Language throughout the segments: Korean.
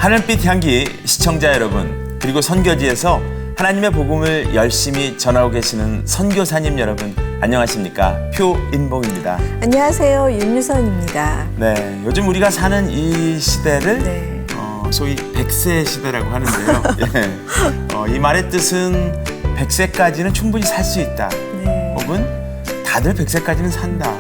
하늘빛 향기 시청자 여러분, 그리고 선교지에서 하나님의 복음을 열심히 전하고 계시는 선교사님 여러분, 안녕하십니까? 표인봉입니다. 안녕하세요. 윤유선입니다. 네, 요즘 우리가 사는 이 시대를 네. 소위 100세 시대라고 하는데요. 예. 이 말의 뜻은 100세까지는 충분히 살 수 있다. 네. 혹은 다들 100세까지는 산다.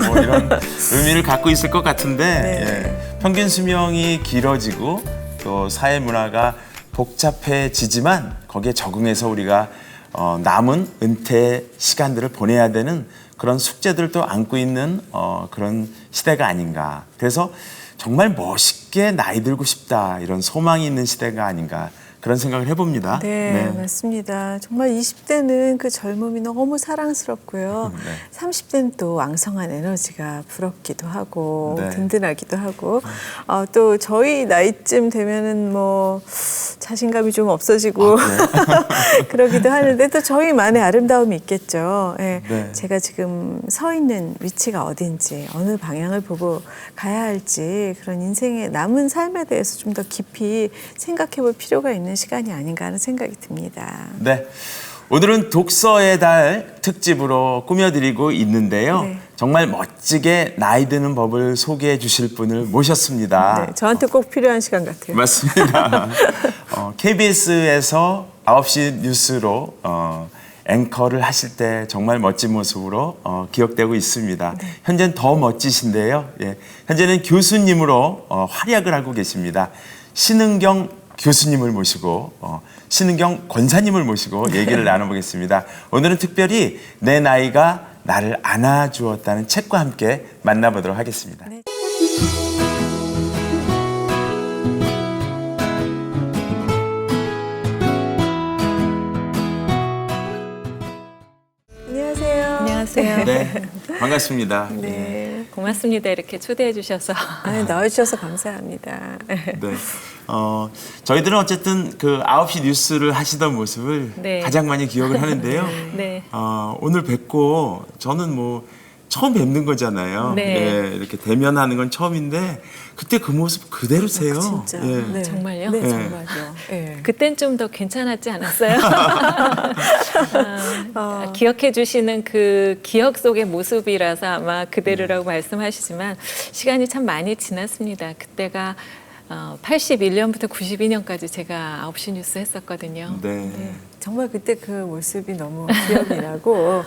뭐 이런 의미를 갖고 있을 것 같은데 네. 예. 평균 수명이 길어지고 또 사회 문화가 복잡해지지만 거기에 적응해서 우리가 남은 은퇴 시간들을 보내야 되는 그런 숙제들을 또 안고 있는 그런 시대가 아닌가. 그래서 정말 멋있게 나이 들고 싶다, 이런 소망이 있는 시대가 아닌가, 그런 생각을 해봅니다. 네, 맞습니다. 정말 20대는 그 젊음이 너무 사랑스럽고요. 네. 30대는 또 왕성한 에너지가 부럽기도 하고 네. 든든하기도 하고 또 저희 나이쯤 되면은 뭐 자신감이 좀 없어지고 그러기도 하는데 또 저희만의 아름다움이 있겠죠. 네. 네. 제가 지금 서 있는 위치가 어딘지, 어느 방향을 보고 가야 할지, 그런 인생의 남은 삶에 대해서 좀 더 깊이 생각해 볼 필요가 있는 시간이 아닌가 하는 생각이 듭니다. 네. 오늘은 독서의 달 특집으로 꾸며드리고 있는데요. 네. 정말 멋지게 나이 드는 법을 소개해 주실 분을 모셨습니다. 네, 저한테 꼭 필요한 시간 같아요. 맞습니다. KBS에서 9시 뉴스로 앵커를 하실 때 정말 멋진 모습으로 기억되고 있습니다. 네. 현재는 더 멋지신데요. 예. 현재는 교수님으로 활약을 하고 계십니다. 신은경 교수님을 모시고 신은경 권사님을 모시고 얘기를 나눠보겠습니다. 오늘은 특별히 내 나이가 나를 안아주었다는 책과 함께 만나보도록 하겠습니다. 네. 안녕하세요. 안녕하세요. 네, 반갑습니다. 네. 고맙습니다. 이렇게 초대해 주셔서. 나와주셔서 감사합니다. 네. 저희들은 어쨌든 그 9시 뉴스를 하시던 모습을 네. 가장 많이 기억을 하는데요. 네. 오늘 뵙고 저는 뭐 처음 뵙는 거잖아요. 네. 예, 이렇게 대면하는 건 처음인데 그때 그 모습 그대로세요. 진짜. 예. 네. 정말요? 네, 네. 정말요. 네. 그땐 좀 더 괜찮았지 않았어요? 기억해 주시는 그 기억 속의 모습이라서 아마 그대로라고 말씀하시지만 시간이 참 많이 지났습니다. 그때가 81년부터 92년까지 제가 9시 뉴스 했었거든요. 네. 정말 그때 그 모습이 너무 기억이 나고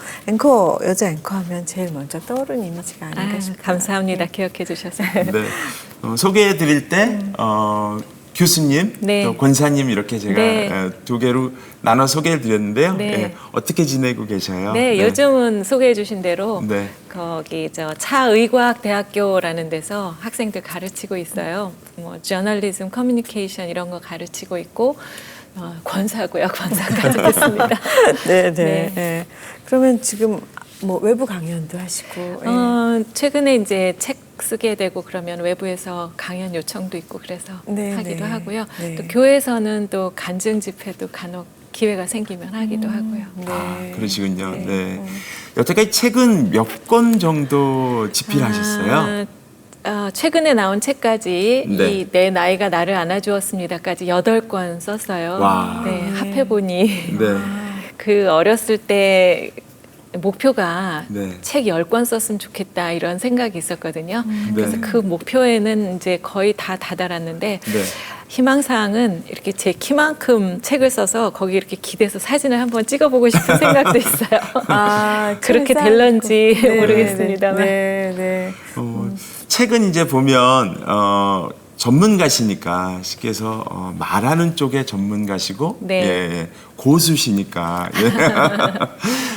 여자 앵커 하면 제일 먼저 떠오르는 이미지가 아닌가 싶어요. 감사합니다. 기억해 주셔서. 네. 소개해 드릴 때 교수님, 네. 또 권사님 이렇게 제가 네. 두 개로 나눠 소개를 드렸는데요. 네. 예, 어떻게 지내고 계셔요? 네, 요즘은 소개해 주신 대로 네. 거기 차의과학대학교라는 데서 학생들 가르치고 있어요. 뭐 저널리즘, 커뮤니케이션 이런 거 가르치고 있고 권사고요. 권사까지 됐습니다. 네, 네. 네. 네. 그러면 지금 뭐 외부 강연도 하시고. 최근에 이제 책 쓰게 되고 그러면 외부에서 강연 요청도 있고 그래서 네, 하기도 네. 하고요. 네. 또 교회에서는 또 간증 집회도 간혹 기회가 생기면 하기도 하고요. 네. 그러시군요. 네. 네. 여태까지 책은 몇 권 정도 집필하셨어요? 최근에 나온 책까지 네. 이 내 나이가 나를 안아주었습니다까지 8권 썼어요. 와. 네, 합해보니 네. 그 어렸을 때 목표가 네. 책 10권 썼으면 좋겠다 이런 생각이 있었거든요. 그래서 네. 그 목표에는 이제 거의 다 다다랐는데 네. 희망사항은 이렇게 제 키만큼 책을 써서 거기 이렇게 기대서 사진을 한번 찍어보고 싶은 생각도 있어요. 그렇게 될런지 모르겠습니다만. 네, 네. 책은 이제 보면 전문가시니까 쉽게 해서 말하는 쪽의 전문가시고 네. 예, 고수시니까 예.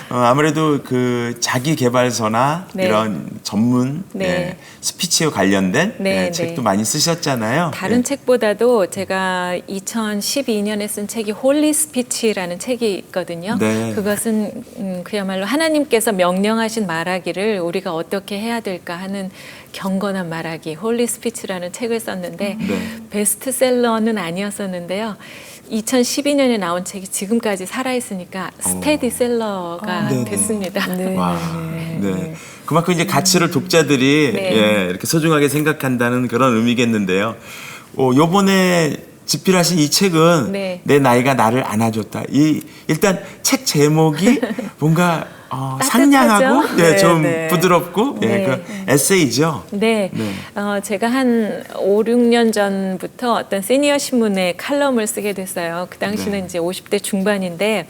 아무래도 그 자기 개발서나 네. 이런 전문 네. 예, 스피치와 관련된 네, 책도 네. 많이 쓰셨잖아요. 다른 예. 책보다도 제가 2012년에 쓴 책이 홀리 스피치라는 책이 있거든요. 네. 그것은 그야말로 하나님께서 명령하신 말하기를 우리가 어떻게 해야 될까 하는 경건한 말하기, 홀리 스피치라는 책을 썼는데 네. 베스트셀러는 아니었었는데요. 2012년에 나온 책이 지금까지 살아있으니까 스테디셀러가 네네. 됐습니다. 네. 와, 네. 그만큼 이제 가치를 독자들이 네. 예, 이렇게 소중하게 생각한다는 그런 의미겠는데요. 요번에 집필하신 이 책은 네. 내 나이가 나를 안아줬다. 일단 책 제목이 뭔가 상냥하고 네, 좀 네. 부드럽고 네. 그 에세이죠. 네. 제가 한 5, 6년 전부터 어떤 시니어 신문에 칼럼을 쓰게 됐어요. 그 당시는 네. 이제 50대 중반인데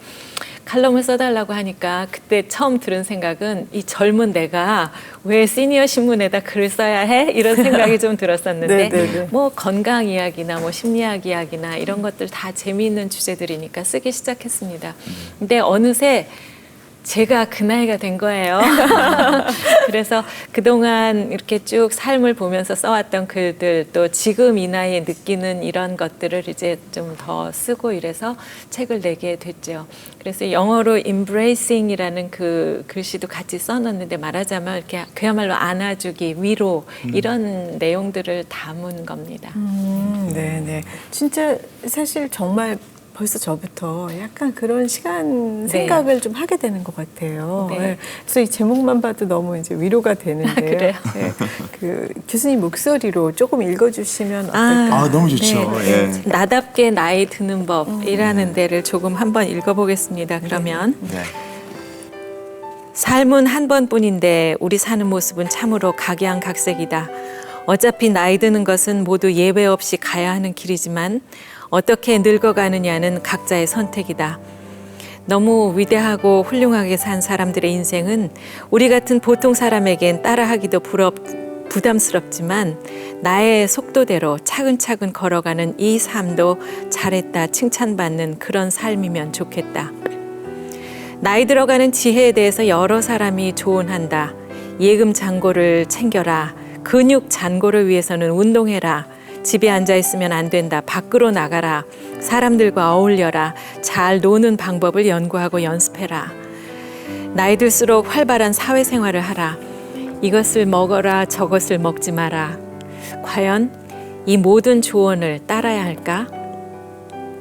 칼럼을 써달라고 하니까 그때 처음 들은 생각은 이 젊은 내가 왜 시니어 신문에다 글을 써야 해? 이런 생각이 좀 들었었는데 네, 네, 네. 뭐 건강 이야기나 뭐 심리학 이야기나 이런 것들 다 재미있는 주제들이니까 쓰기 시작했습니다. 근데 어느새 제가 그 나이가 된 거예요. 그래서 그동안 이렇게 쭉 삶을 보면서 써왔던 글들, 또 지금 이 나이에 느끼는 이런 것들을 이제 좀 더 쓰고 이래서 책을 내게 됐죠. 그래서 영어로 embracing이라는 그 글씨도 같이 써놨는데 말하자면 이렇게 그야말로 안아주기, 위로 이런 내용들을 담은 겁니다. 네네. 진짜 사실 정말 벌써 저부터 약간 그런 시간 네. 생각을 좀 하게 되는 것 같아요. 네. 네. 그래서 이 제목만 봐도 너무 이제 위로가 되는데요. 그래요? 네. 그 교수님 목소리로 조금 읽어주시면 어떨까요? 너무 좋죠. 네. 예. 나답게 나이 드는 법이라는 데를 조금 한번 읽어보겠습니다. 그러면 네. 삶은 한 번뿐인데 우리 사는 모습은 참으로 각양각색이다. 어차피 나이 드는 것은 모두 예외 없이 가야 하는 길이지만 어떻게 늙어가느냐는 각자의 선택이다. 너무 위대하고 훌륭하게 산 사람들의 인생은 우리 같은 보통 사람에겐 따라하기도 부담스럽지만 나의 속도대로 차근차근 걸어가는 이 삶도 잘했다 칭찬받는 그런 삶이면 좋겠다. 나이 들어가는 지혜에 대해서 여러 사람이 조언한다. 예금 잔고를 챙겨라. 근육 잔고를 위해서는 운동해라. 집에 앉아 있으면 안 된다. 밖으로 나가라. 사람들과 어울려라. 잘 노는 방법을 연구하고 연습해라. 나이 들수록 활발한 사회생활을 하라. 이것을 먹어라. 저것을 먹지 마라. 과연 이 모든 조언을 따라야 할까?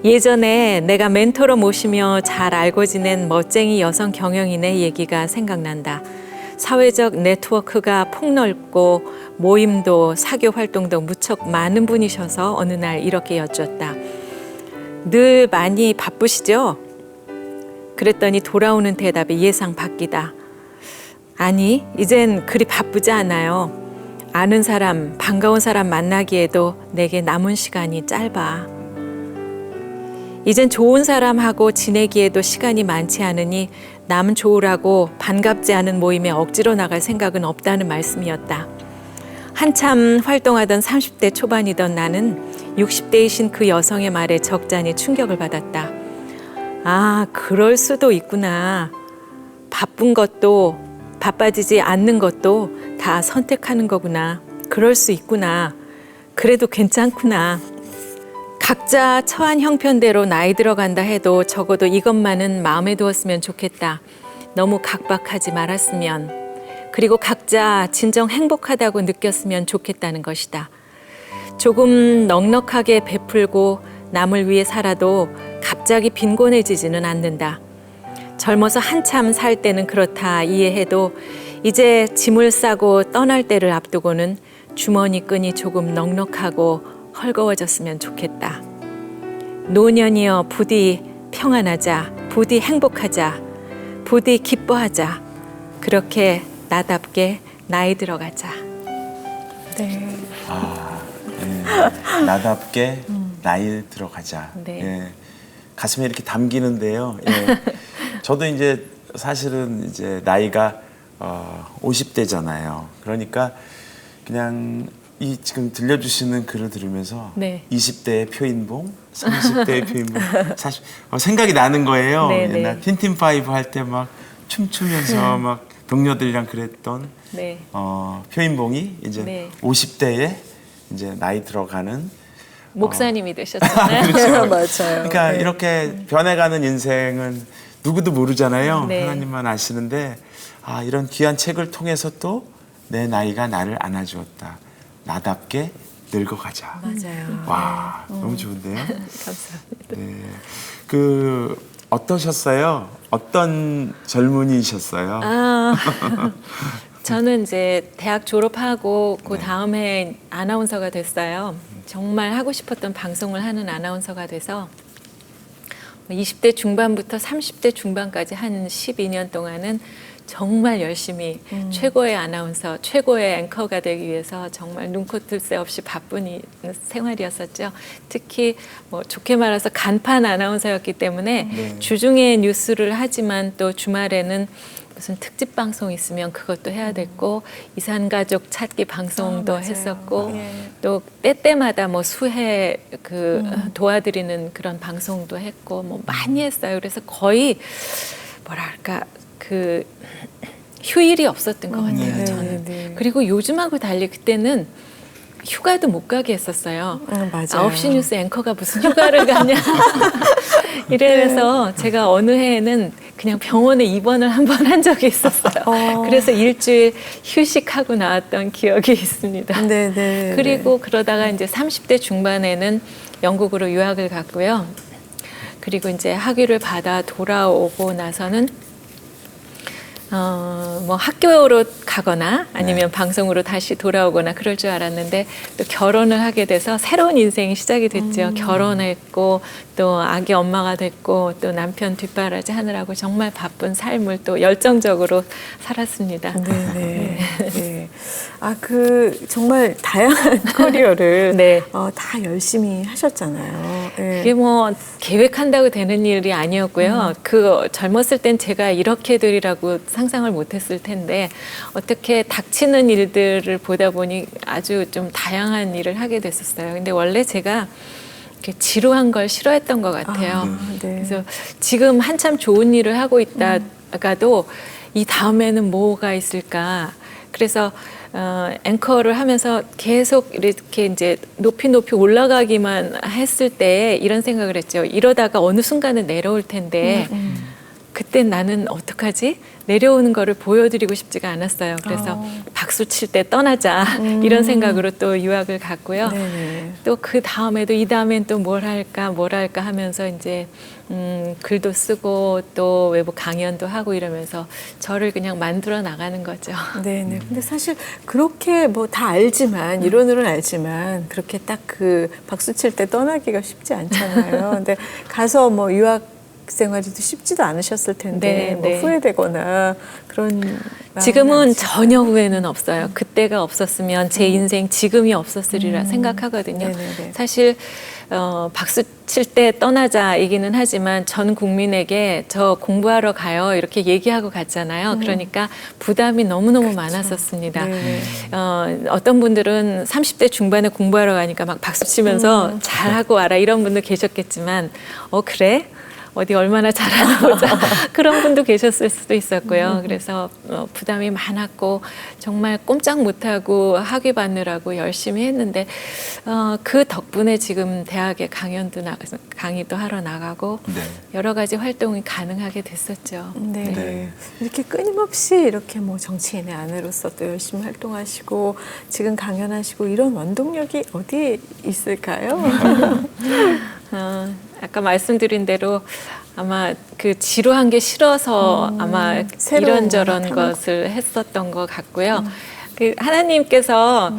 예전에 내가 멘토로 모시며 잘 알고 지낸 멋쟁이 여성 경영인의 얘기가 생각난다. 사회적 네트워크가 폭넓고 모임도 사교 활동도 무척 많은 분이셔서 어느 날 이렇게 여쭈었다. 늘 많이 바쁘시죠? 그랬더니 돌아오는 대답이 예상 밖이다. 아니, 이젠 그리 바쁘지 않아요. 아는 사람, 반가운 사람 만나기에도 내게 남은 시간이 짧아. 이젠 좋은 사람하고 지내기에도 시간이 많지 않으니 남 좋으라고 반갑지 않은 모임에 억지로 나갈 생각은 없다는 말씀이었다. 한참 활동하던 30대 초반이던 나는 60대이신 그 여성의 말에 적잖이 충격을 받았다. 아, 그럴 수도 있구나. 바쁜 것도 바빠지지 않는 것도 다 선택하는 거구나. 그럴 수 있구나. 그래도 괜찮구나. 각자 처한 형편대로 나이 들어간다 해도 적어도 이것만은 마음에 두었으면 좋겠다. 너무 각박하지 말았으면. 그리고 각자 진정 행복하다고 느꼈으면 좋겠다는 것이다. 조금 넉넉하게 베풀고 남을 위해 살아도 갑자기 빈곤해지지는 않는다. 젊어서 한참 살 때는 그렇다 이해해도 이제 짐을 싸고 떠날 때를 앞두고는 주머니 끈이 조금 넉넉하고 헐거워졌으면 좋겠다. 노년이여 부디 평안하자, 부디 행복하자, 부디 기뻐하자. 그렇게 나답게 나이 들어가자. 네. 나답게 나이 들어가자. 네. 예. 가슴에 이렇게 담기는데요. 예. 저도 이제 사실은 이제 나이가 50대잖아요. 그러니까 그냥 이 지금 들려주시는 글을 들으면서 네. 20대의 표인봉, 30대의 표인봉 사실 생각이 나는 거예요. 네, 네. 옛날 틴틴 파이브 할 때 막 춤추면서 막 동료들이랑 그랬던 네. 표인봉이 이제 네. 50대에 이제 나이 들어가는 목사님이 되셨잖아요. 그렇죠. 맞아요. 그러니까 네. 이렇게 변해가는 인생은 누구도 모르잖아요. 네. 하나님만 아시는데 이런 귀한 책을 통해서 또 내 나이가 나를 안아주었다. 나답게 늙어가자. 맞아요. 와, 너무 좋은데요. 감사합니다. 네. 어떠셨어요? 어떤 젊은이셨어요? 저는 이제 대학 졸업하고 그 다음에 아나운서가 됐어요. 정말 하고 싶었던 방송을 하는 아나운서가 돼서 20대 중반부터 30대 중반까지 한 12년 동안은 정말 열심히 최고의 아나운서, 최고의 앵커가 되기 위해서 정말 눈코 뜰 새 없이 바쁜 생활이었었죠. 특히 뭐 좋게 말해서 간판 아나운서였기 때문에 주중에 뉴스를 하지만 또 주말에는 무슨 특집 방송 있으면 그것도 해야 됐고 이산가족 찾기 방송도 했었고 또 때때마다 뭐 수해 도와드리는 그런 방송도 했고 뭐 많이 했어요. 그래서 거의 뭐랄까 휴일이 없었던 것 같아요. 저는. 그리고 요즘하고 달리 그때는 휴가도 못 가게 했었어요. 맞아요. 9시 뉴스 앵커가 무슨 휴가를 가냐. 이래서 제가 어느 해에는 그냥 병원에 입원을 한 번 한 적이 있었어요. 그래서 일주일 휴식하고 나왔던 기억이 있습니다. 네네. 그리고 그러다가 이제 30대 중반에는 영국으로 유학을 갔고요. 그리고 이제 학위를 받아 돌아오고 나서는 뭐 학교로 가거나 아니면 방송으로 다시 돌아오거나 그럴 줄 알았는데 또 결혼을 하게 돼서 새로운 인생이 시작이 됐죠. 결혼했고 또 아기 엄마가 됐고 또 남편 뒷바라지 하느라고 정말 바쁜 삶을 또 열정적으로 살았습니다. 네네. 네. 정말 다양한 커리어를 네. 다 열심히 하셨잖아요. 네. 그게 뭐 계획한다고 되는 일이 아니었고요. 젊었을 땐 제가 이렇게 되리라고 상상을 못했을 텐데 어떻게 닥치는 일들을 보다 보니 아주 좀 다양한 일을 하게 됐었어요. 근데 원래 제가 이렇게 지루한 걸 싫어했던 것 같아요. 네. 그래서 지금 한참 좋은 일을 하고 있다가도 이 다음에는 뭐가 있을까. 그래서 앵커를 하면서 계속 이렇게 이제 높이 올라가기만 했을 때 이런 생각을 했죠. 이러다가 어느 순간은 내려올 텐데 그때 나는 어떡하지? 내려오는 거를 보여드리고 싶지가 않았어요. 그래서 박수 칠 때 떠나자 이런 생각으로 또 유학을 갔고요. 또 그 다음에도 이 다음엔 또 뭘 할까 하면서 이제 글도 쓰고 또 외부 강연도 하고 이러면서 저를 그냥 만들어 나가는 거죠. 네네. 근데 사실 그렇게 뭐 다 알지만 이론으로는 알지만 그렇게 딱 박수 칠 때 떠나기가 쉽지 않잖아요. 근데 가서 뭐 유학 생활이도 쉽지도 않으셨을 텐데 뭐 후회되거나 그런 지금은 전혀 후회는 없어요. 그때가 없었으면 제 인생 지금이 없었으리라 생각하거든요. 네네네. 사실 박수 칠 때 떠나자 얘기는 하지만 전 국민에게 저 공부하러 가요 이렇게 얘기하고 갔잖아요. 그러니까 부담이 너무너무 많았었습니다. 어떤 분들은 30대 중반에 공부하러 가니까 막 박수 치면서 잘하고 와라 이런 분도 계셨겠지만 그래? 어디 얼마나 잘하나 보자. 그런 분도 계셨을 수도 있었고요. 그래서 부담이 많았고 정말 꼼짝 못하고 학위 받느라고 열심히 했는데 그 덕분에 지금 대학에 강의도 하러 나가고 여러 가지 활동이 가능하게 됐었죠. 네. 이렇게 끊임없이 이렇게 뭐 정치인의 아내로서 또 열심히 활동하시고 지금 강연하시고 이런 원동력이 어디에 있을까요? 아까 말씀드린 대로 아마 지루한 게 싫어서 아마 이런저런 것을 했었던 것 같고요. 하나님께서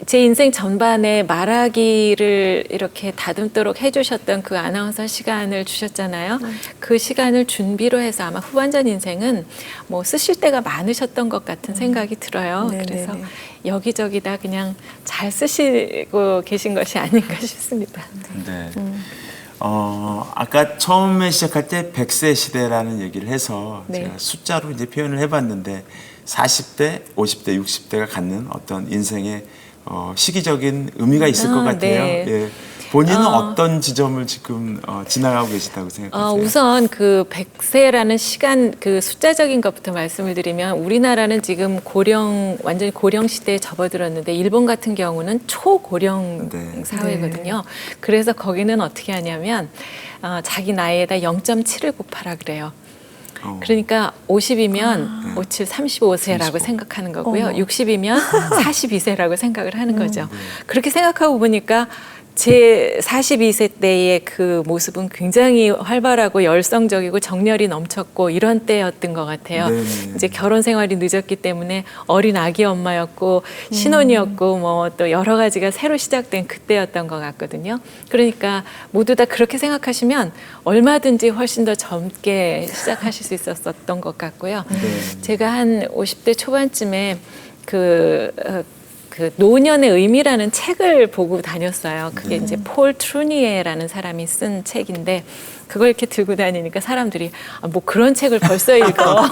제 인생 전반에 말하기를 이렇게 다듬도록 해주셨던 그 아나운서 시간을 주셨잖아요. 그 시간을 준비로 해서 아마 후반전 인생은 뭐 쓰실 때가 많으셨던 것 같은 생각이 들어요. 그래서 여기저기다 그냥 잘 쓰시고 계신 것이 아닌가 싶습니다. 네. 아까 처음에 시작할 때 100세 시대라는 얘기를 해서 제가 숫자로 이제 표현을 해봤는데 40대, 50대, 60대가 갖는 어떤 인생의 시기적인 의미가 있을 것 같아요. 예. 본인은 어떤 지점을 지금 지나가고 계시다고 생각하세요? 우선 100세라는 시간 숫자적인 것부터 말씀을 드리면 우리나라는 지금 완전히 고령 시대에 접어들었는데 일본 같은 경우는 초고령 사회거든요. 그래서 거기는 어떻게 하냐면 자기 나이에다 0.7을 곱하라 그래요. 그러니까 50이면 57, 35세라고 생각하는 거고요. 60이면 42세라고 생각을 하는 거죠. 그렇게 생각하고 보니까 제 42세 때의 그 모습은 굉장히 활발하고 열성적이고 정열이 넘쳤고 이런 때였던 것 같아요. 네네. 이제 결혼 생활이 늦었기 때문에 어린 아기 엄마였고 신혼이었고 뭐 또 여러 가지가 새로 시작된 그때였던 것 같거든요. 그러니까 모두 다 그렇게 생각하시면 얼마든지 훨씬 더 젊게 시작하실 수 있었던 것 같고요. 네. 제가 한 50대 초반쯤에 그 노년의 의미라는 책을 보고 다녔어요. 그게 이제 폴 트루니에라는 사람이 쓴 책인데 그걸 이렇게 들고 다니니까 사람들이 뭐 그런 책을 벌써 읽어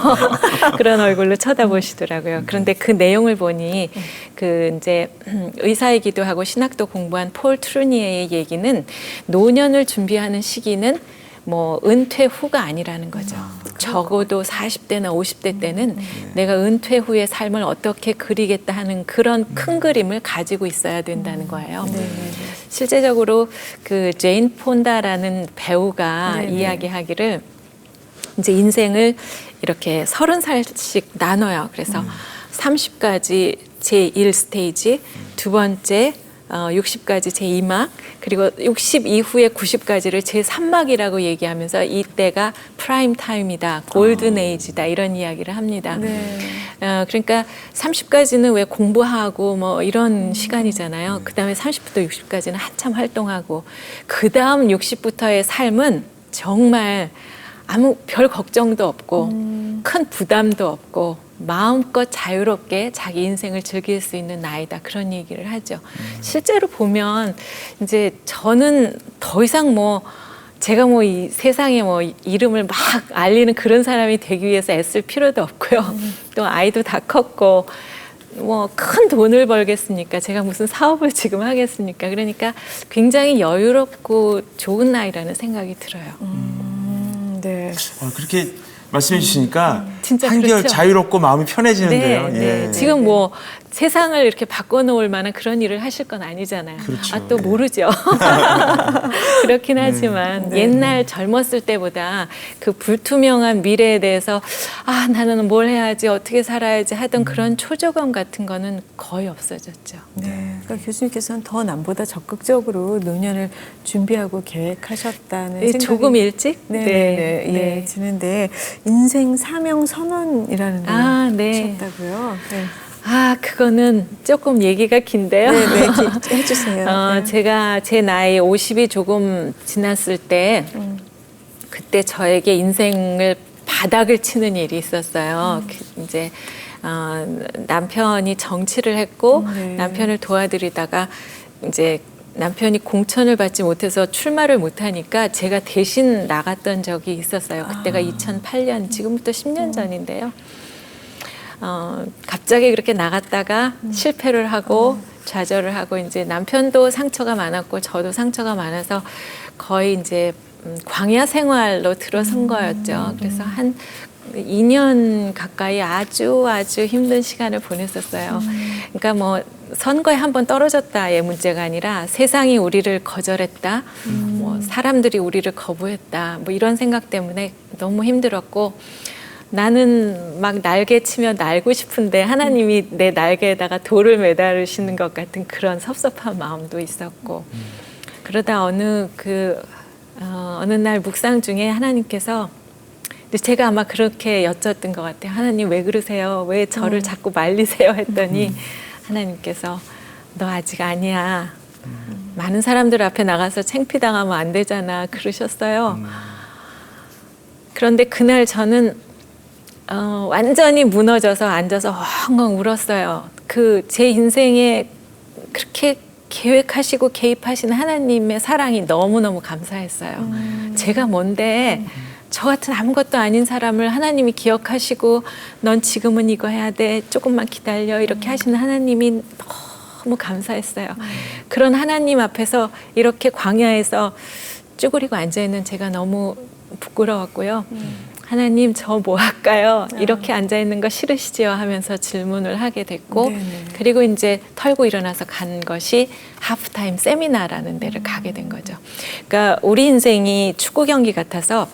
그런 얼굴로 쳐다보시더라고요. 그런데 그 내용을 보니 그 이제 의사이기도 하고 신학도 공부한 폴 트루니에의 얘기는 노년을 준비하는 시기는 뭐 은퇴 후가 아니라는 거죠. 적어도 40대나 50대 때는 내가 은퇴 후의 삶을 어떻게 그리겠다 하는 그런 큰 그림을 가지고 있어야 된다는 거예요. 실제적으로 그 제인 폰다라는 배우가 이야기하기를 이제 인생을 이렇게 30살씩 나눠요. 그래서 30까지 제1스테이지, 두 번째 60까지 제2막, 그리고 60 이후에 90까지를 제3막이라고 얘기하면서 이때가 프라임 타임이다, 골든 에이지다 이런 이야기를 합니다. 그러니까 30까지는 왜 공부하고 뭐 이런 시간이잖아요. 그다음에 30부터 60까지는 한참 활동하고 그다음 60부터의 삶은 정말 아무 별 걱정도 없고 큰 부담도 없고 마음껏 자유롭게 자기 인생을 즐길 수 있는 나이다 그런 얘기를 하죠. 실제로 보면 이제 저는 더 이상 뭐 제가 뭐 이 세상에 뭐 이름을 막 알리는 그런 사람이 되기 위해서 애쓸 필요도 없고요. 또 아이도 다 컸고 뭐 큰 돈을 벌겠습니까? 제가 무슨 사업을 지금 하겠습니까? 그러니까 굉장히 여유롭고 좋은 나이라는 생각이 들어요. 네. 그렇게 말씀해 주시니까 진짜 한결 그렇죠. 자유롭고 마음이 편해지는데요. 네. 지금 뭐 세상을 이렇게 바꿔놓을 만한 그런 일을 하실 건 아니잖아요. 그렇죠. 또 모르죠. 그렇긴 하지만 옛날 젊었을 때보다 그 불투명한 미래에 대해서 나는 뭘 해야지 어떻게 살아야지 하던 그런 초조감 같은 거는 거의 없어졌죠. 네. 그러니까 교수님께서는 더 남보다 적극적으로 노년을 준비하고 계획하셨다는 생각이 조금 일찍? 네. 드는데 인생 사명 선언이라는 걸 하셨다고요. 네. 그거는 조금 얘기가 긴데요. 네, 해주세요. 제가 제 나이 50이 조금 지났을 때 그때 저에게 인생을 바닥을 치는 일이 있었어요. 이제 남편이 정치를 했고 남편을 도와드리다가 이제 남편이 공천을 받지 못해서 출마를 못하니까 제가 대신 나갔던 적이 있었어요. 그때가 2008년, 지금부터 10년 전인데요. 갑자기 그렇게 나갔다가 실패를 하고 좌절을 하고 이제 남편도 상처가 많았고 저도 상처가 많아서 거의 이제 광야 생활로 들어선 거였죠. 그래서 한 2년 가까이 아주 힘든 시간을 보냈었어요. 그러니까 뭐 선거에 한번 떨어졌다의 문제가 아니라 세상이 우리를 거절했다, 뭐 사람들이 우리를 거부했다, 뭐 이런 생각 때문에 너무 힘들었고 나는 막 날개 치며 날고 싶은데 하나님이 내 날개에다가 돌을 매달으시는 것 같은 그런 섭섭한 마음도 있었고 그러다 어느 날 묵상 중에 하나님께서 제가 아마 그렇게 여쭸던 것 같아요. 하나님 왜 그러세요? 왜 저를 자꾸 말리세요? 했더니 하나님께서 너 아직 아니야. 많은 사람들 앞에 나가서 창피당하면 안 되잖아. 그러셨어요. 그런데 그날 저는 완전히 무너져서 앉아서 엉엉 울었어요. 제 인생에 그렇게 계획하시고 개입하시는 하나님의 사랑이 너무너무 감사했어요. 제가 뭔데 저 같은 아무것도 아닌 사람을 하나님이 기억하시고 넌 지금은 이거 해야 돼. 조금만 기다려. 이렇게 하시는 하나님이 너무 감사했어요. 그런 하나님 앞에서 이렇게 광야에서 쭈그리고 앉아있는 제가 너무 부끄러웠고요. 하나님 저 뭐 할까요? 이렇게 앉아있는 거 싫으시지요? 하면서 질문을 하게 됐고 그리고 이제 털고 일어나서 간 것이 하프타임 세미나라는 데를 가게 된 거죠. 그러니까 우리 인생이 축구 경기 같아서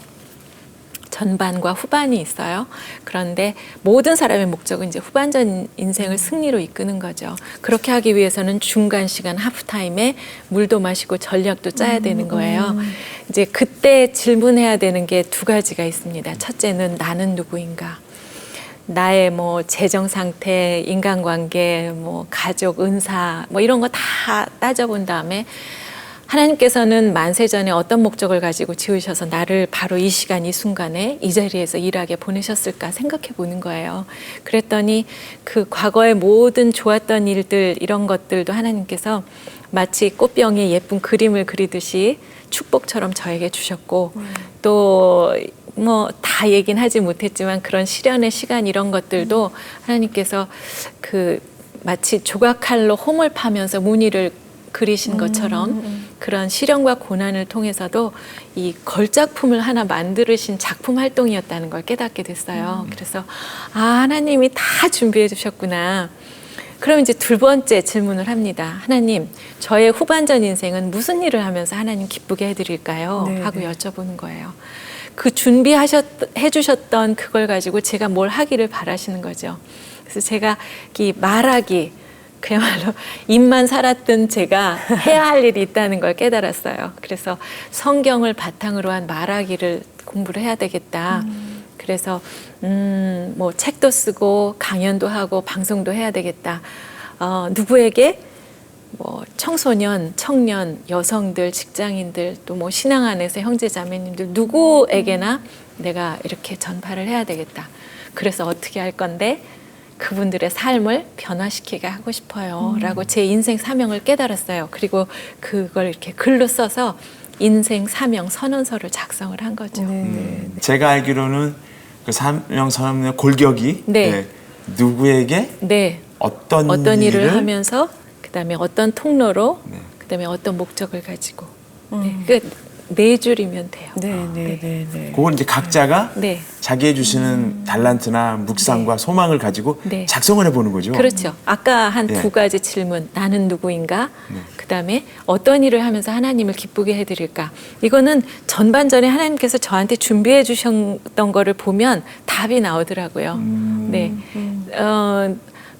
전반과 후반이 있어요. 그런데 모든 사람의 목적은 이제 후반전 인생을 승리로 이끄는 거죠. 그렇게 하기 위해서는 중간 시간 하프타임에 물도 마시고 전략도 짜야 되는 거예요. 이제 그때 질문해야 되는 게 두 가지가 있습니다. 첫째는 나는 누구인가? 나의 뭐 재정 상태, 인간관계, 뭐 가족, 은사, 뭐 이런 거 다 따져본 다음에 하나님께서는 만세전에 어떤 목적을 가지고 지으셔서 나를 바로 이 시간 이 순간에 이 자리에서 일하게 보내셨을까 생각해 보는 거예요. 그랬더니 그 과거의 모든 좋았던 일들 이런 것들도 하나님께서 마치 꽃병에 예쁜 그림을 그리듯이 축복처럼 저에게 주셨고 또 뭐 다 얘기는 하지 못했지만 그런 시련의 시간 이런 것들도 하나님께서 그 마치 조각칼로 홈을 파면서 무늬를 그리신 것처럼 그런 시련과 고난을 통해서도 이 걸작품을 하나 만드신 작품 활동이었다는 걸 깨닫게 됐어요. 그래서 아, 하나님이 다 준비해 주셨구나. 그럼 이제 두 번째 질문을 합니다. 하나님, 저의 후반전 인생은 무슨 일을 하면서 하나님 기쁘게 해드릴까요? 네, 하고 네. 여쭤보는 거예요. 그 해주셨던 그걸 가지고 제가 뭘 하기를 바라시는 거죠. 그래서 제가 이 말하기, 그야말로 입만 살았던 제가 해야 할 일이 있다는 걸 깨달았어요. 그래서 성경을 바탕으로 한 말하기를 공부를 해야 되겠다. 그래서 뭐 책도 쓰고 강연도 하고 방송도 해야 되겠다. 누구에게 뭐 청소년, 청년, 여성들, 직장인들 또 뭐 신앙 안에서 형제 자매님들 누구에게나 내가 이렇게 전파를 해야 되겠다. 그래서 어떻게 할 건데 그분들의 삶을 변화시키게 하고 싶어요. 라고 제 인생 사명을 깨달았어요. 그리고 그걸 이렇게 글로 써서 인생 사명 선언서를 작성을 한 거죠. 제가 알기로는 그 사명 선언의 골격이 네. 누구에게 네. 어떤 일을 하면서 그다음에 어떤 통로로 네. 그다음에 어떤 목적을 가지고 네. 네 줄이면 돼요. 네. 그건 이제 각자가 네. 자기의 주시는 달란트나 묵상과 소망을 가지고 네. 작성을 해보는 거죠. 그렇죠. 아까 한 예. 두 가지 질문. 나는 누구인가? 그다음에 어떤 일을 하면서 하나님을 기쁘게 해드릴까? 이거는 전반전에 하나님께서 저한테 준비해 주셨던 거를 보면 답이 나오더라고요. 네.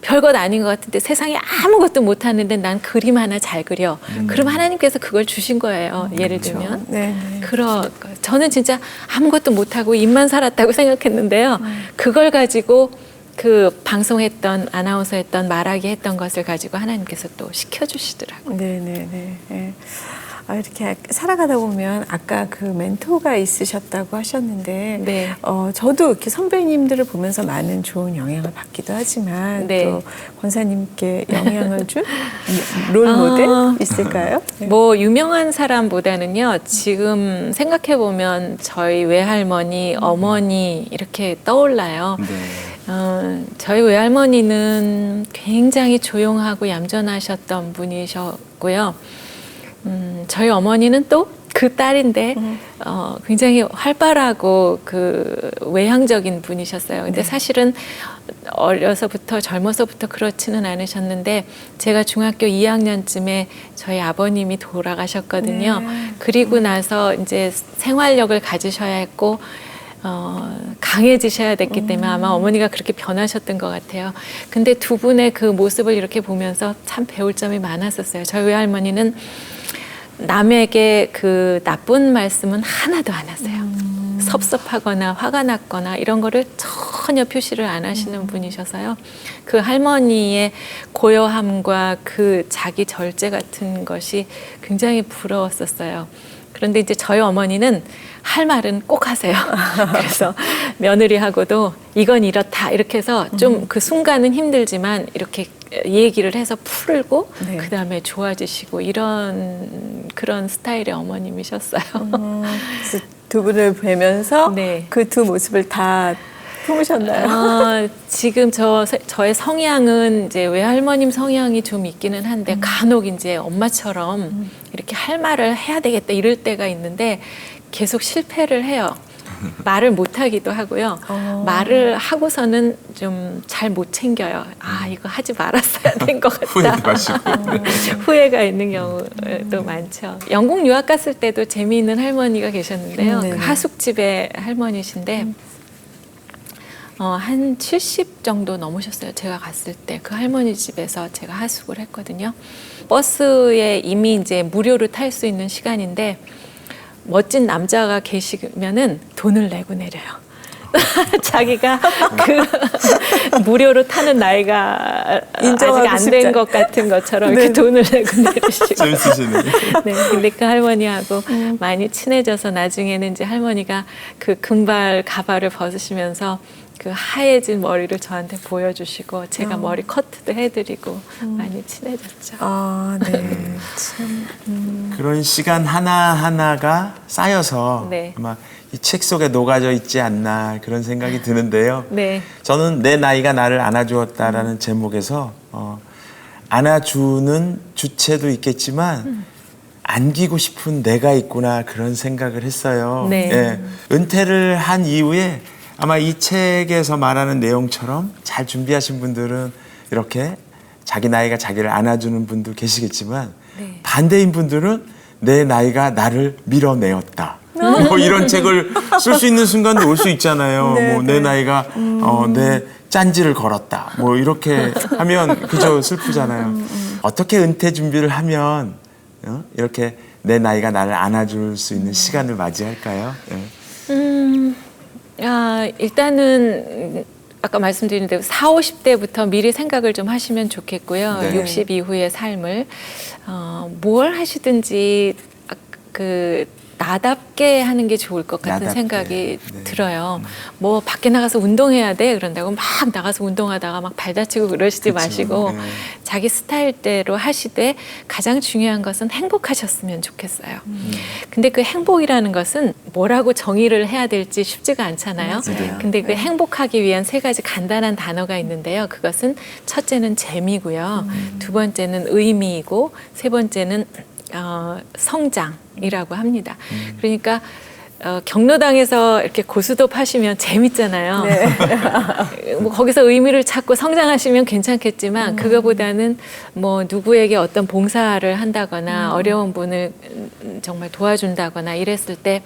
별것 아닌 것 같은데 세상에 아무것도 못하는데 난 그림 하나 잘 그려. 그럼 하나님께서 그걸 주신 거예요. 예를 들면. 저는 진짜 아무것도 못하고 입만 살았다고 생각했는데요. 그걸 가지고 그 방송했던 아나운서 했던 말하기 했던 것을 가지고 하나님께서 또 시켜주시더라고요. 네. 이렇게 살아가다 보면 아까 그 멘토가 있으셨다고 하셨는데 네. 저도 이렇게 선배님들을 보면서 많은 좋은 영향을 받기도 하지만 네. 또 권사님께 영향을 준 롤 모델 있을까요? 네. 뭐 유명한 사람보다는요. 지금 생각해 보면 저희 외할머니, 어머니 이렇게 떠올라요. 네. 저희 외할머니는 굉장히 조용하고 얌전하셨던 분이셨고요. 저희 어머니는 또 그 딸인데 굉장히 활발하고 그 외향적인 분이셨어요. 근데 사실은 어려서부터 젊어서부터 그렇지는 않으셨는데 제가 중학교 2학년쯤에 저희 아버님이 돌아가셨거든요. 그리고 나서 이제 생활력을 가지셔야 했고 강해지셔야 됐기 때문에 아마 어머니가 그렇게 변하셨던 것 같아요. 근데 두 분의 그 모습을 이렇게 보면서 참 배울 점이 많았었어요. 저희 외할머니는 남에게 그 나쁜 말씀은 하나도 안 하세요. 섭섭하거나 화가 났거나 이런 거를 전혀 표시를 안 하시는 분이셔서요. 그 할머니의 고요함과 그 자기 절제 같은 것이 굉장히 부러웠었어요. 그런데 이제 저희 어머니는 할 말은 꼭 하세요. 그래서 며느리하고도 이건 이렇다 이렇게 해서 좀 그 순간은 힘들지만 이렇게 얘기를 해서 풀고 네. 그다음에 좋아지시고 그런 스타일의 어머님이셨어요. 그래서 두 분을 뵈면서 네. 그 두 모습을 다 품으셨나요? 지금 저의 성향은 이제 외할머님 성향이 좀 있기는 한데 간혹 이제 엄마처럼 이렇게 할 말을 해야 되겠다 이럴 때가 있는데 계속 실패를 해요. 말을 못하기도 하고요. 말을 하고서는 좀 잘 못 챙겨요. 아, 이거 하지 말았어야 된 것 같다. 후회도 하시고. 후회가 있는 경우도 많죠. 영국 유학 갔을 때도 재미있는 할머니가 계셨는데요. 네. 그 하숙집의 할머니신데 한 70 정도 넘으셨어요. 제가 갔을 때 그 할머니 집에서 제가 하숙을 했거든요. 버스에 이미 이제 무료로 탈 수 있는 시간인데 멋진 남자가 계시면은 돈을 내고 내려요. 자기가 그 무료로 타는 나이가 인정하고 아직 안 된 것 같은 것처럼 이렇게 돈을 내고 내리시고. 재밌으시네요. 네, 근데 그 할머니하고 많이 친해져서 나중에는 이제 할머니가 그 금발 가발을 벗으시면서 그 하얘진 머리를 저한테 보여주시고 제가 머리 커트도 해드리고 많이 친해졌죠. 아, 네. 참. 그런 시간 하나하나가 쌓여서 네. 아마 이 책 속에 녹아져 있지 않나 그런 생각이 드는데요. 네. 저는 내 나이가 나를 안아주었다라는 제목에서 안아주는 주체도 있겠지만 안기고 싶은 내가 있구나 그런 생각을 했어요. 네. 예. 은퇴를 한 이후에 아마 이 책에서 말하는 내용처럼 잘 준비하신 분들은 이렇게 자기 나이가 자기를 안아주는 분도 계시겠지만 네. 반대인 분들은 내 나이가 나를 밀어내었다. 뭐 이런 책을 쓸 수 있는 순간도 올 수 있잖아요. 네, 뭐 내 나이가 내 짠지를 걸었다. 뭐 이렇게 하면 그저 슬프잖아요. 어떻게 은퇴 준비를 하면 이렇게 내 나이가 나를 안아줄 수 있는 시간을 맞이할까요? 일단은 아까 말씀드린 대로 40, 50대부터 미리 생각을 좀 하시면 좋겠고요. 네. 60 이후의 삶을 뭘 하시든지 나답게 하는 게 좋을 것 같은 나답게. 생각이 네. 들어요. 뭐 밖에 나가서 운동해야 돼 그런다고 막 나가서 운동하다가 막 발 다치고 그러시지 그쵸. 마시고 네. 자기 스타일대로 하시되 가장 중요한 것은 행복하셨으면 좋겠어요. 근데 그 행복이라는 것은 뭐라고 정의를 해야 될지 쉽지가 않잖아요. 맞아요. 근데 그 행복하기 위한 세 가지 간단한 단어가 있는데요. 그것은 첫째는 재미고요. 두 번째는 의미이고 세 번째는 성장이라고 합니다. 그러니까 경로당에서 이렇게 고스톱 하시면 재밌잖아요. 뭐 거기서 의미를 찾고 성장하시면 괜찮겠지만 그거보다는 뭐 누구에게 어떤 봉사를 한다거나 어려운 분을 정말 도와준다거나 이랬을 때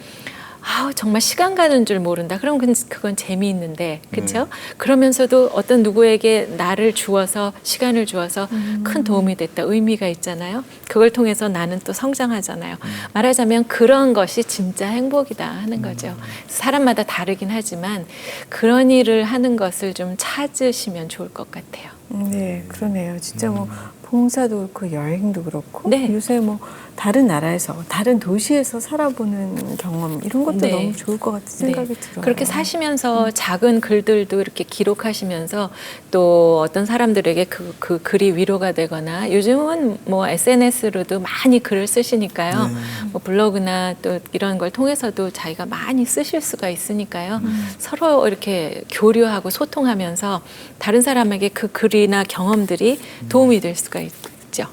정말 시간 가는 줄 모른다. 그럼 그건 재미있는데, 그렇죠? 그러면서도 어떤 누구에게 나를 주어서 시간을 주어서 큰 도움이 됐다. 의미가 있잖아요. 그걸 통해서 나는 또 성장하잖아요. 말하자면 그런 것이 진짜 행복이다 하는 거죠. 사람마다 다르긴 하지만 그런 일을 하는 것을 좀 찾으시면 좋을 것 같아요. 네, 그러네요. 진짜 뭐 봉사도 그렇고 여행도 그렇고 네. 요새 뭐 다른 나라에서 다른 도시에서 살아보는 경험 이런 것도 네. 너무 좋을 것 같은 생각이 들어요. 그렇게 사시면서 작은 글들도 이렇게 기록하시면서 또 어떤 사람들에게 그 글이 위로가 되거나 요즘은 뭐 SNS로도 많이 글을 쓰시니까요. 뭐 블로그나 또 이런 걸 통해서도 자기가 많이 쓰실 수가 있으니까요. 서로 이렇게 교류하고 소통하면서 다른 사람에게 그 글이나 경험들이 도움이 될 수가 있죠.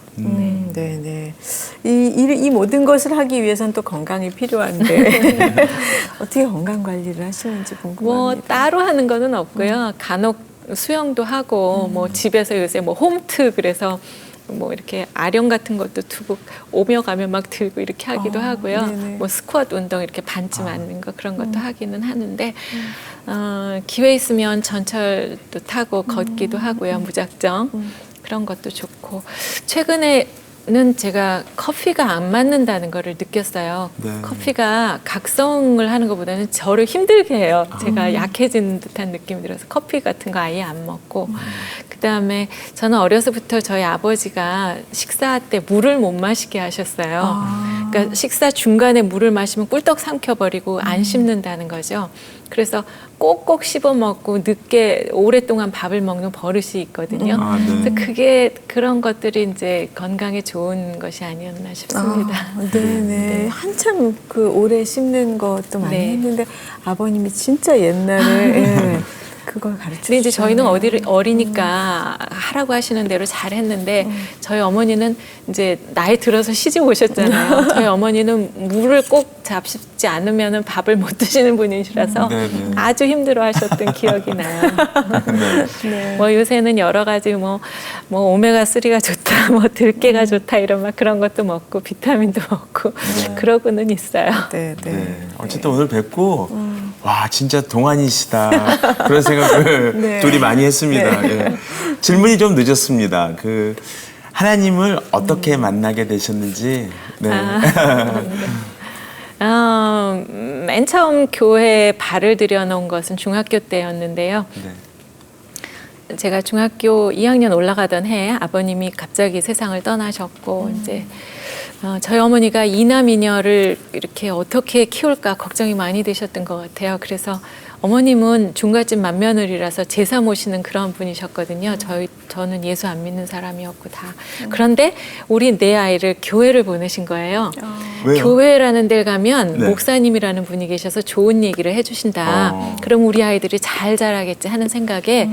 네네. 이 모든 것을 하기 위해서는 또 건강이 필요한데 어떻게 건강 관리를 하시는지 궁금합니다. 뭐 따로 하는 거는 없고요. 간혹 수영도 하고 뭐 집에서 요새 뭐 홈트 그래서 뭐 이렇게 아령 같은 것도 두고 오며 가며 막 들고 이렇게 하기도 하고요. 네네. 뭐 스쿼트 운동 이렇게 반쯤 앉는 거 그런 것도 하기는 하는데 기회 있으면 전철도 타고 걷기도 하고요. 무작정 그런 것도 좋고 최근에는 제가 커피가 안 맞는다는 거를 느꼈어요. 네. 커피가 각성을 하는 것보다는 저를 힘들게 해요. 제가 약해진 듯한 느낌이 들어서 커피 같은 거 아예 안 먹고 그다음에 저는 어려서부터 저희 아버지가 식사 때 물을 못 마시게 하셨어요. 그러니까 식사 중간에 물을 마시면 꿀떡 삼켜버리고 안 씹는다는 거죠. 그래서 꼭꼭 씹어 먹고 늦게 오랫동안 밥을 먹는 버릇이 있거든요. 네. 그래서 그게 그런 것들이 이제 건강에 좋은 것이 아니었나 싶습니다. 네네. 한참 그 오래 씹는 것도 많이 네. 했는데 아버님이 진짜 옛날에 예, 그걸 가르쳐 근데 이제 저희는 주셨네요. 어리니까 하라고 하시는 대로 잘 했는데 저희 어머니는 이제 나이 들어서 시집 오셨잖아요. 저희 어머니는 물을 꼭 잡수지 않으면 밥을 못 드시는 분이시라서 네네. 아주 힘들어 하셨던 기억이 나요. 네. 뭐 요새는 여러 가지 뭐 오메가3가 좋다, 뭐 들깨가 좋다 이런 막 그런 것도 먹고 비타민도 먹고 그러고는 있어요. 네, 네. 네. 어쨌든 오늘 뵙고 와 진짜 동안이시다 그런 생각을 네. 둘이 많이 했습니다. 예. 질문이 좀 늦었습니다. 그 하나님을 어떻게 만나게 되셨는지. 네. 맨 처음 교회에 발을 들여놓은 것은 중학교 때였는데요. 네. 제가 중학교 2학년 올라가던 해에 아버님이 갑자기 세상을 떠나셨고 이제 저희 어머니가 이남이녀를 이렇게 어떻게 키울까 걱정이 많이 되셨던 것 같아요. 그래서 어머님은 중갓집 맏며느리라서 제사 모시는 그런 분이셨거든요. 저는 예수 안 믿는 사람이었고 다. 그런데 우리 내 아이를 교회를 보내신 거예요. 왜요? 교회라는 데 가면 네. 목사님이라는 분이 계셔서 좋은 얘기를 해주신다. 그럼 우리 아이들이 잘 자라겠지 하는 생각에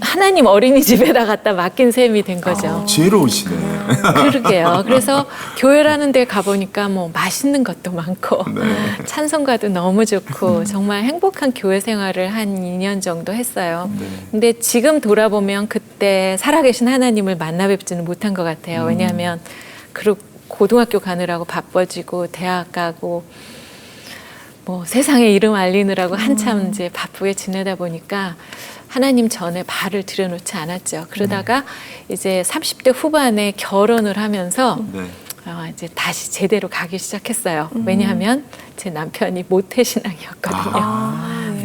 하나님 어린이집에다 갖다 맡긴 셈이 된 거죠. 지혜로우시네. 그러게요. 그래서 교회라는 데 가보니까 뭐 맛있는 것도 많고 네. 찬송가도 너무 좋고 정말 행복한 교회 생활을 한 2년 정도 했어요. 근데 지금 돌아보면 그때 살아계신 하나님을 만나 뵙지는 못한 것 같아요. 왜냐하면 그리고 고등학교 가느라고 바빠지고 대학 가고 뭐 세상에 이름 알리느라고 한참 이제 바쁘게 지내다 보니까 하나님 전에 발을 들여놓지 않았죠. 그러다가 이제 30대 후반에 결혼을 하면서 네. 이제 다시 제대로 가기 시작했어요. 왜냐하면 제 남편이 모태신앙이었거든요.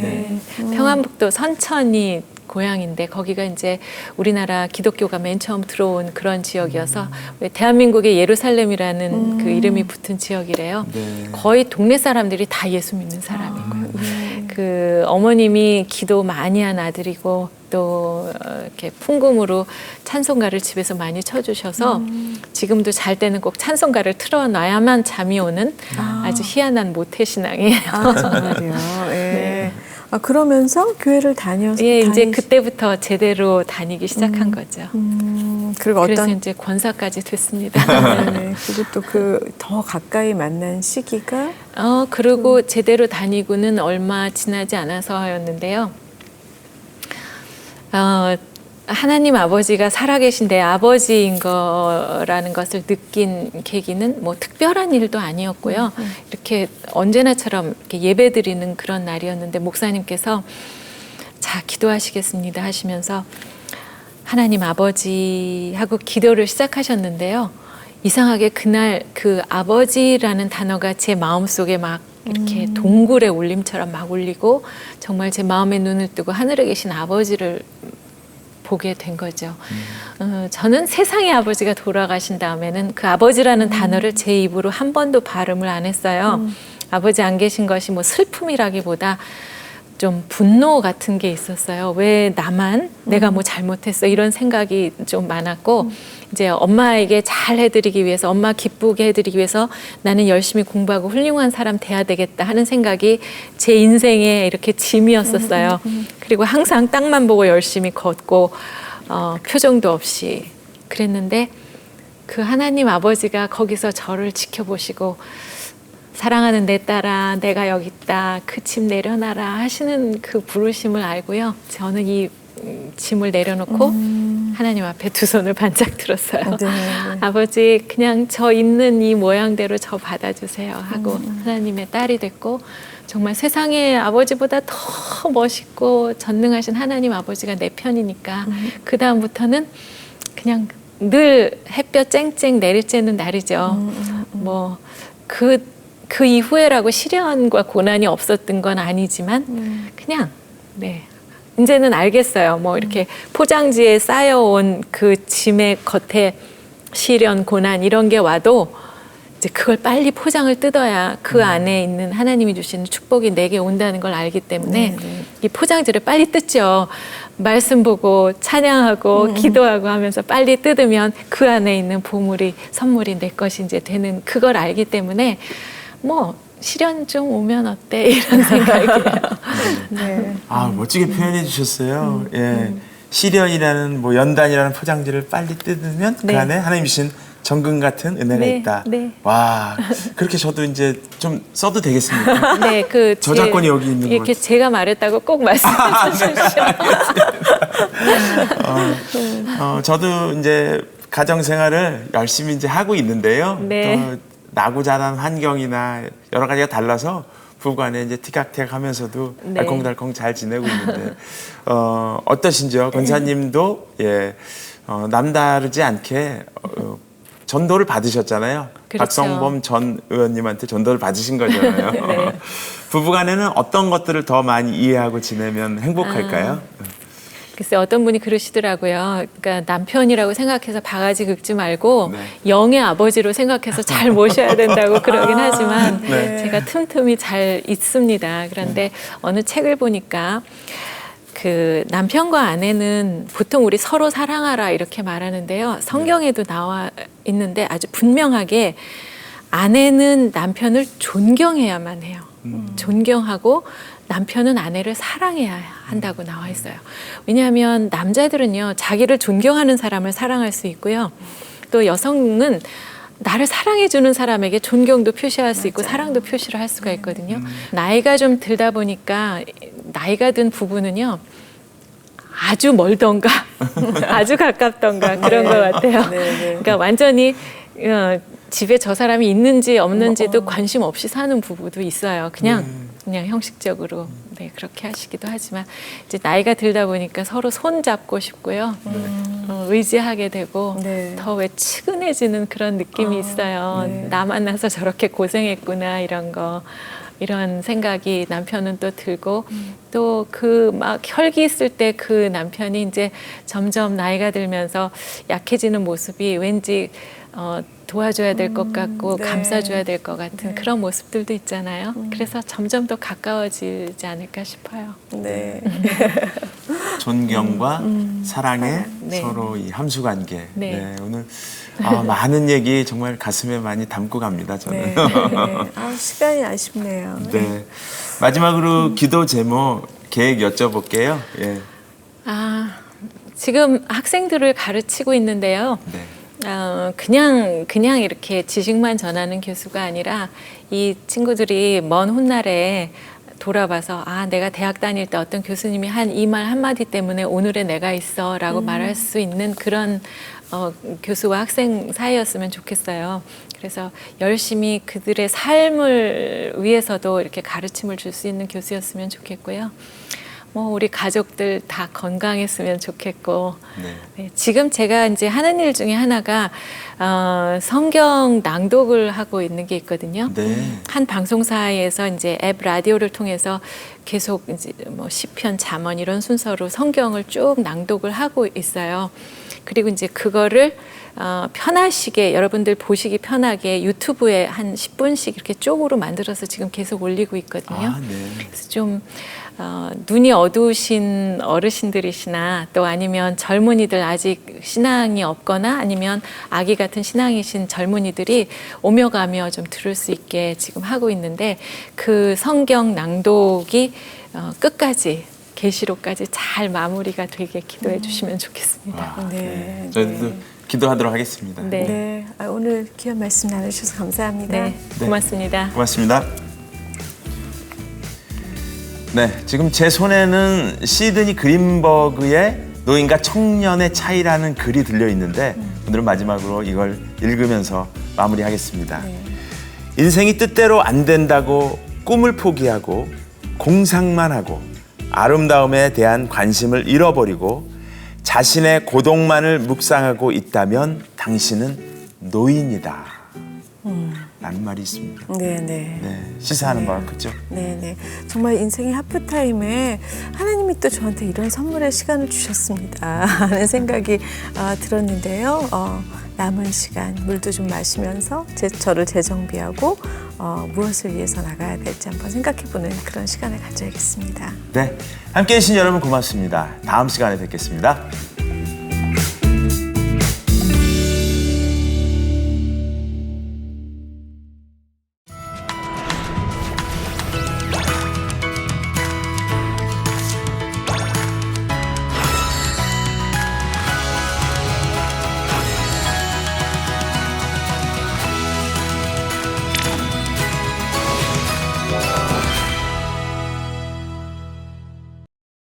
네. 평안북도 선천이 고향인데 거기가 이제 우리나라 기독교가 맨 처음 들어온 그런 지역이어서 왜 대한민국의 예루살렘이라는 그 이름이 붙은 지역이래요. 네. 거의 동네 사람들이 다 예수 믿는 사람이고요. 그 어머님이 기도 많이 한 아들이고 또 이렇게 풍금으로 찬송가를 집에서 많이 쳐주셔서 지금도 잘 때는 꼭 찬송가를 틀어놔야만 잠이 오는 아주 희한한 모태신앙이에요. 정말요. 예. 그러면서 교회를 다녀서 예, 이제 그때부터 제대로 다니기 시작한 거죠. 그리고 그래서 어떤 이제 권사까지 됐습니다. 네, 그리고 또 그 더 가까이 만난 시기가 그리고 제대로 다니고는 얼마 지나지 않아서였는데요. 하나님 아버지가 살아계신 내 아버지인 거라는 것을 느낀 계기는 뭐 특별한 일도 아니었고요. 이렇게 언제나처럼 이렇게 예배 드리는 그런 날이었는데 목사님께서 자, 기도하시겠습니다 하시면서 하나님 아버지 하고 기도를 시작하셨는데요. 이상하게 그날 그 아버지라는 단어가 제 마음속에 막 이렇게 동굴의 울림처럼 막 울리고 정말 제 마음에 눈을 뜨고 하늘에 계신 아버지를 보게 된 거죠. 저는 세상의 아버지가 돌아가신 다음에는 그 아버지라는 단어를 제 입으로 한 번도 발음을 안 했어요. 아버지 안 계신 것이 뭐 슬픔이라기보다 좀 분노 같은 게 있었어요. 왜 나만 내가 뭐 잘못했어 이런 생각이 좀 많았고 이제 엄마에게 잘 해드리기 위해서 엄마 기쁘게 해드리기 위해서 나는 열심히 공부하고 훌륭한 사람 돼야 되겠다 하는 생각이 제 인생에 이렇게 짐이었었어요. 그리고 항상 땅만 보고 열심히 걷고 표정도 없이 그랬는데 그 하나님 아버지가 거기서 저를 지켜보시고 사랑하는 내 딸아 내가 여기 있다 그 짐 내려놔라 하시는 그 부르심을 알고요. 저는 이 짐을 내려놓고 하나님 앞에 두 손을 반짝 들었어요. 네. 아버지 그냥 저 있는 이 모양대로 저 받아주세요 하고 하나님의 딸이 됐고 정말 세상에 아버지보다 더 멋있고 전능하신 하나님 아버지가 내 편이니까 그 다음부터는 그냥 늘 햇볕 쨍쨍 내리쬐는 날이죠. 뭐 그 이후에라고 시련과 고난이 없었던 건 아니지만 그냥 네 이제는 알겠어요. 뭐 이렇게 포장지에 쌓여온 그 짐의 겉에 시련, 고난 이런 게 와도 이제 그걸 빨리 포장을 뜯어야 그 안에 있는 하나님이 주시는 축복이 내게 온다는 걸 알기 때문에 이 포장지를 빨리 뜯죠. 말씀 보고 찬양하고 기도하고 하면서 빨리 뜯으면 그 안에 있는 보물이 선물이 내 것이 이제 되는 그걸 알기 때문에 뭐 시련 좀 오면 어때 이런 생각이에요. 네. 아, 멋지게 표현해 주셨어요. 예. 시련이라는 뭐 연단이라는 포장지를 빨리 뜯으면 그 네. 안에 하나님 주신 정금 같은 은혜가 네, 있다. 네. 와, 그렇게 저도 이제 좀 써도 되겠습니까? 네, 그 저작권이 여기 있는 이렇게 것 제가 말했다고 꼭 말씀해 주십시오. 저도 이제 가정 생활을 열심히 이제 하고 있는데요. 네. 또 나고 자란 환경이나 여러 가지가 달라서 부부간에 이제 티격태격하면서도 네. 알콩달콩 잘 지내고 있는데 어떠신지요, 권사님도 예, 남다르지 않게 전도를 받으셨잖아요. 그렇죠. 박성범 전 의원님한테 전도를 받으신 거잖아요. 네. 부부간에는 어떤 것들을 더 많이 이해하고 지내면 행복할까요? 글쎄 어떤 분이 그러시더라고요. 그러니까 남편이라고 생각해서 바가지 긁지 말고 네. 영의 아버지로 생각해서 잘 모셔야 된다고 그러긴 하지만 네. 제가 틈틈이 잘 있습니다. 그런데 어느 책을 보니까 그 남편과 아내는 보통 우리 서로 사랑하라 이렇게 말하는데요. 성경에도 나와 있는데 아주 분명하게 아내는 남편을 존경해야만 해요. 존경하고 남편은 아내를 사랑해야 한다고 나와 있어요. 왜냐하면 남자들은요, 자기를 존경하는 사람을 사랑할 수 있고요. 또 여성은 나를 사랑해주는 사람에게 존경도 표시할 수 있고 사랑도 표시를 할 수가 있거든요. 나이가 좀 들다 보니까 나이가 든 부부는요, 아주 멀던가 아주 가깝던가 그런 것 같아요. 그러니까 완전히 집에 저 사람이 있는지 없는지도 관심 없이 사는 부부도 있어요. 그냥 형식적으로 네, 그렇게 하시기도 하지만 이제 나이가 들다 보니까 서로 손 잡고 싶고요. 의지하게 되고 네. 더 왜 측은해지는 그런 느낌이 있어요. 네. 나 만나서 저렇게 고생했구나 이런 거. 이런 생각이 남편은 또 들고 또 그 막 혈기 있을 때 그 남편이 이제 점점 나이가 들면서 약해지는 모습이 왠지 도와줘야 될 것 같고 네. 감싸줘야 될 것 같은 그런 모습들도 있잖아요. 그래서 점점 더 가까워지지 않을까 싶어요. 네. 존경과 사랑의 네. 서로 이 함수 관계. 네. 네, 오늘 많은 얘기 정말 가슴에 많이 담고 갑니다. 저는. 네. 시간이 아쉽네요. 네. 마지막으로 기도 제목 계획 여쭤볼게요. 예. 지금 학생들을 가르치고 있는데요. 네. 그냥 이렇게 지식만 전하는 교수가 아니라 이 친구들이 먼 훗날에 돌아봐서 내가 대학 다닐 때 어떤 교수님이 한 이 말 한마디 때문에 오늘의 내가 있어 라고 말할 수 있는 그런 교수와 학생 사이였으면 좋겠어요. 그래서 열심히 그들의 삶을 위해서도 이렇게 가르침을 줄 수 있는 교수였으면 좋겠고요. 우리 가족들 다 건강했으면 좋겠고 네, 지금 제가 이제 하는 일 중에 하나가 성경 낭독을 하고 있는 게 있거든요. 네. 한 방송사에서 이제 앱 라디오를 통해서 계속 이제 시편, 잠언 이런 순서로 성경을 쭉 낭독을 하고 있어요. 그리고 이제 그거를 편하시게 여러분들 보시기 편하게 유튜브에 한 10분씩 이렇게 쪽으로 만들어서 지금 계속 올리고 있거든요. 네. 그래서 좀 눈이 어두우신 어르신들이시나 또 아니면 젊은이들 아직 신앙이 없거나 아니면 아기 같은 신앙이신 젊은이들이 오며 가며 좀 들을 수 있게 지금 하고 있는데 그 성경 낭독이 끝까지 계시록까지 잘 마무리가 되게 기도해 주시면 좋겠습니다. 네. 저희도 기도하도록 하겠습니다. 네. 네. 오늘 귀한 말씀 나누셔서 감사합니다. 네, 고맙습니다. 고맙습니다. 네, 지금 제 손에는 시드니 그린버그의 노인과 청년의 차이라는 글이 들려 있는데 오늘은 마지막으로 이걸 읽으면서 마무리하겠습니다. 인생이 뜻대로 안 된다고 꿈을 포기하고 공상만 하고 아름다움에 대한 관심을 잃어버리고 자신의 고독만을 묵상하고 있다면 당신은 노인이다. 라는 말이 있습니다. 네. 네, 시사하는 바가 크죠. 네. 정말 인생의 하프타임에 하나님이 또 저한테 이런 선물의 시간을 주셨습니다 하는 생각이 들었는데요. 남은 시간 물도 좀 마시면서 저를 재정비하고 무엇을 위해서 나가야 될지 한번 생각해보는 그런 시간을 가져야겠습니다. 네, 함께해 주신 여러분 고맙습니다. 다음 시간에 뵙겠습니다.